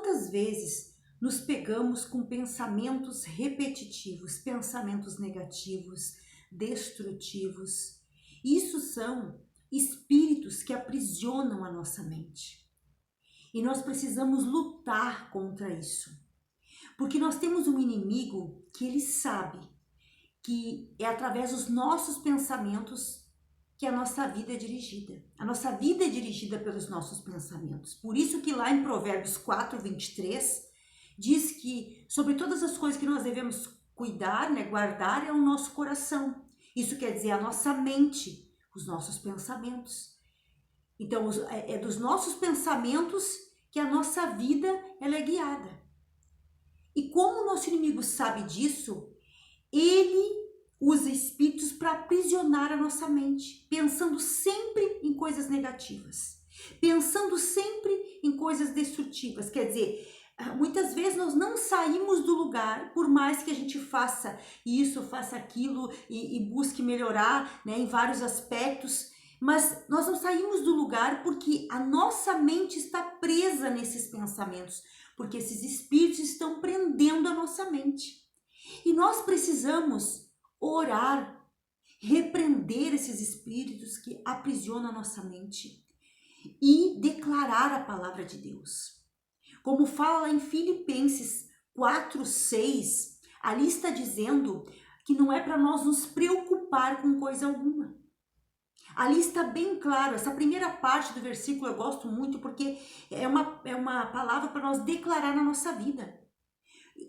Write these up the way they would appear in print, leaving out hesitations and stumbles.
quantas vezes nos pegamos com pensamentos repetitivos, pensamentos negativos, destrutivos? Isso são espíritos que aprisionam a nossa mente. E nós precisamos lutar contra isso. Porque nós temos um inimigo que ele sabe que é através dos nossos pensamentos que a nossa vida é dirigida. A nossa vida é dirigida pelos nossos pensamentos. Por isso que lá em Provérbios 4, 23, diz que sobre todas as coisas que nós devemos cuidar, né, guardar, é o nosso coração. Isso quer dizer a nossa mente, os nossos pensamentos. Então, é dos nossos pensamentos que a nossa vida ela é guiada. E como o nosso inimigo sabe disso, ele usa espíritos para aprisionar a nossa mente, pensando sempre em coisas negativas, pensando sempre em coisas destrutivas. Quer dizer, muitas vezes nós não saímos do lugar, por mais que a gente faça isso, faça aquilo e busque melhorar, né, em vários aspectos, mas nós não saímos do lugar porque a nossa mente está presa nesses pensamentos, porque esses espíritos estão prendendo a nossa mente. E nós precisamos orar, repreender esses espíritos que aprisionam a nossa mente e declarar a palavra de Deus. Como fala em Filipenses 4, 6, ali está dizendo que não é para nós nos preocupar com coisa alguma. Ali está bem claro, essa primeira parte do versículo eu gosto muito porque é uma palavra para nós declarar na nossa vida.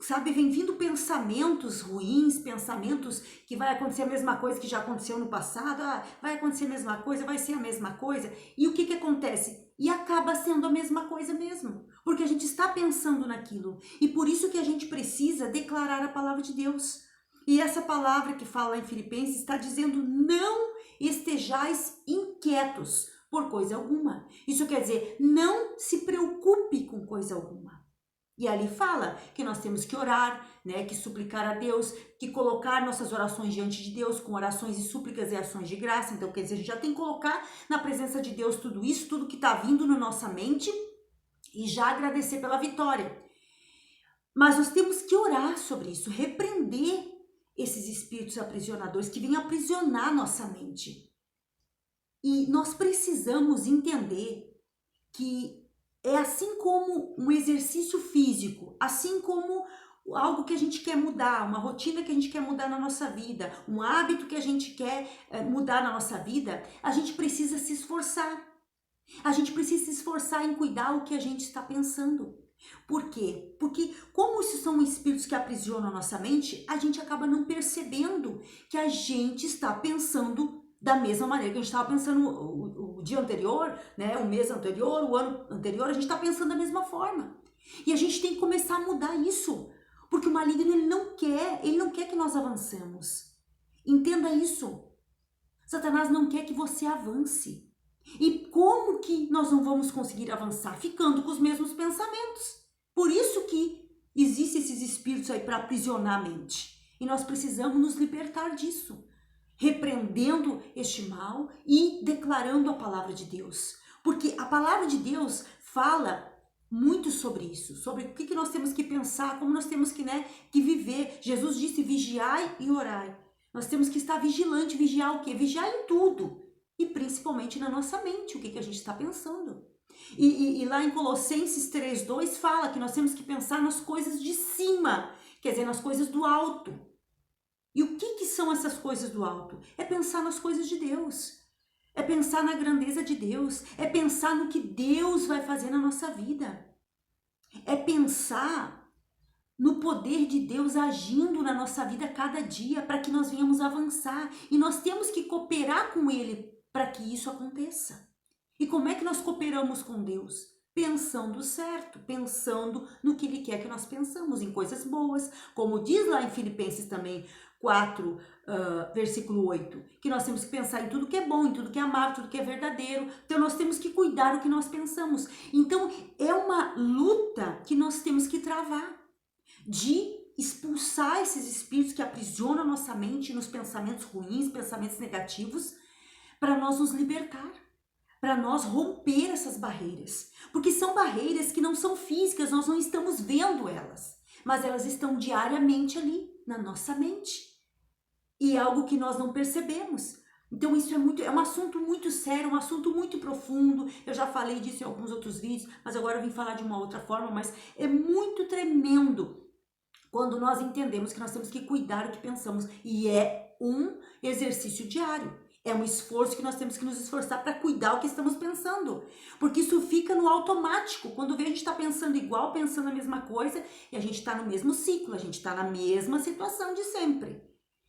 Sabe, vem vindo pensamentos ruins, pensamentos que vai acontecer a mesma coisa que já aconteceu no passado, vai acontecer a mesma coisa, vai ser a mesma coisa. E o que acontece? E acaba sendo a mesma coisa mesmo, porque a gente está pensando naquilo. E por isso que a gente precisa declarar a palavra de Deus. E essa palavra que fala em Filipenses está dizendo: não estejais inquietos por coisa alguma. Isso quer dizer, não se preocupe com coisa alguma. E ali fala que nós temos que orar, né, que suplicar a Deus, que colocar nossas orações diante de Deus com orações e súplicas e ações de graça. Então, quer dizer, a gente já tem que colocar na presença de Deus tudo isso, tudo que está vindo na nossa mente e já agradecer pela vitória. Mas nós temos que orar sobre isso, repreender esses espíritos aprisionadores que vêm aprisionar nossa mente. E nós precisamos entender que é assim como um exercício físico, assim como algo que a gente quer mudar, uma rotina que a gente quer mudar na nossa vida, um hábito que a gente quer mudar na nossa vida, a gente precisa se esforçar. A gente precisa se esforçar em cuidar o que a gente está pensando. Por quê? Porque como esses são espíritos que aprisionam a nossa mente, a gente acaba não percebendo que a gente está pensando da mesma maneira que a gente estava pensando o dia anterior, né, o mês anterior, o ano anterior, a gente está pensando da mesma forma. E a gente tem que começar a mudar isso, porque o maligno ele não quer que nós avancemos. Entenda isso. Satanás não quer que você avance. E como que nós não vamos conseguir avançar? Ficando com os mesmos pensamentos. Por isso que existem esses espíritos aí para aprisionar a mente. E nós precisamos nos libertar disso, repreendendo este mal e declarando a palavra de Deus. Porque a palavra de Deus fala muito sobre isso, sobre o que nós temos que pensar, como nós temos que viver. Jesus disse: vigiai e orai. Nós temos que estar vigilante, vigiar o quê? Vigiar em tudo. E principalmente na nossa mente, o que a gente está pensando. E lá em Colossenses 3:2 fala que nós temos que pensar nas coisas de cima, quer dizer, nas coisas do alto. E o que são essas coisas do alto? É pensar nas coisas de Deus, é pensar na grandeza de Deus, é pensar no que Deus vai fazer na nossa vida, é pensar no poder de Deus agindo na nossa vida cada dia para que nós venhamos avançar. E nós temos que cooperar com Ele para que isso aconteça. E como é que nós cooperamos com Deus? Pensando certo, pensando no que Ele quer que nós pensamos, em coisas boas, como diz lá em Filipenses também 4, versículo 8, que nós temos que pensar em tudo que é bom, em tudo que é amável, tudo que é verdadeiro. Então nós temos que cuidar do que nós pensamos. Então é uma luta que nós temos que travar, de expulsar esses espíritos que aprisionam a nossa mente nos pensamentos ruins, pensamentos negativos, para nós nos libertar, para nós romper essas barreiras. Porque são barreiras que não são físicas, nós não estamos vendo elas, mas elas estão diariamente ali na nossa mente. E é algo que nós não percebemos. Então isso é um assunto muito sério, um assunto muito profundo. Eu já falei disso em alguns outros vídeos, mas agora eu vim falar de uma outra forma, mas é muito tremendo quando nós entendemos que nós temos que cuidar do que pensamos. E é um exercício diário. É um esforço que nós temos que nos esforçar para cuidar o que estamos pensando. Porque isso fica no automático. Quando vê, a gente está pensando igual, pensando a mesma coisa, e a gente está no mesmo ciclo, a gente está na mesma situação de sempre.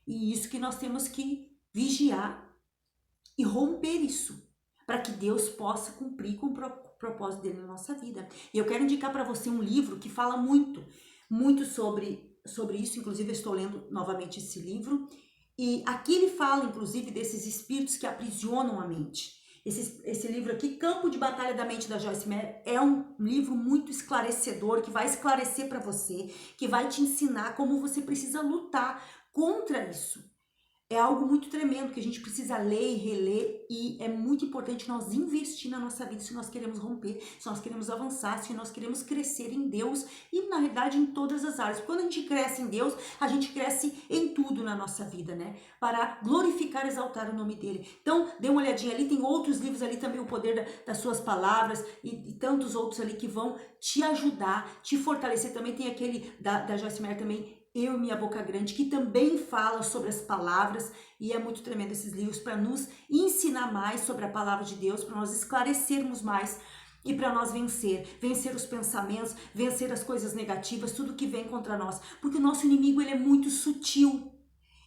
E isso que nós temos que vigiar e romper isso, para que Deus possa cumprir com o propósito dele na nossa vida. E eu quero indicar para você um livro que fala muito sobre isso. Inclusive eu estou lendo novamente esse livro, e aqui ele fala inclusive desses espíritos que aprisionam a mente. Esse livro aqui, Campo de Batalha da Mente, da Joyce Meyer, é um livro muito esclarecedor, que vai esclarecer para você, que vai te ensinar como você precisa lutar contra isso. É algo muito tremendo que a gente precisa ler e reler, e é muito importante nós investir na nossa vida se nós queremos romper, se nós queremos avançar, se nós queremos crescer em Deus e na verdade em todas as áreas. Quando a gente cresce em Deus, a gente cresce em tudo na nossa vida, né? Para glorificar e exaltar o nome dele. Então, dê uma olhadinha ali, tem outros livros ali também, O Poder das Suas Palavras e tantos outros ali que vão te ajudar, te fortalecer. Também tem aquele da Joyce Meyer também, Eu e Minha Boca Grande, que também fala sobre as palavras, e é muito tremendo esses livros para nos ensinar mais sobre a palavra de Deus, para nós esclarecermos mais e para nós vencer os pensamentos, vencer as coisas negativas, tudo que vem contra nós, porque o nosso inimigo ele é muito sutil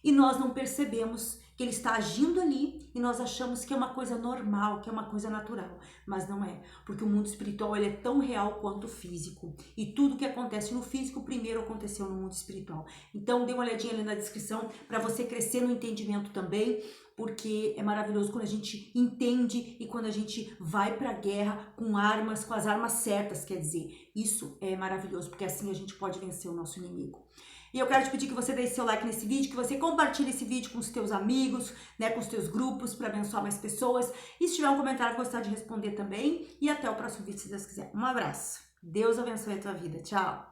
e nós não percebemos que ele está agindo ali e nós achamos que é uma coisa normal, que é uma coisa natural, mas não é, porque o mundo espiritual ele é tão real quanto o físico, e tudo que acontece no físico primeiro aconteceu no mundo espiritual. Então dê uma olhadinha ali na descrição para você crescer no entendimento também, porque é maravilhoso quando a gente entende e quando a gente vai para a guerra com armas, com as armas certas, quer dizer, isso é maravilhoso, porque assim a gente pode vencer o nosso inimigo. E eu quero te pedir que você deixe seu like nesse vídeo, que você compartilhe esse vídeo com os teus amigos, né, com os teus grupos, para abençoar mais pessoas. E se tiver um comentário, gostar de responder também. E até o próximo vídeo, se Deus quiser. Um abraço. Deus abençoe a tua vida. Tchau.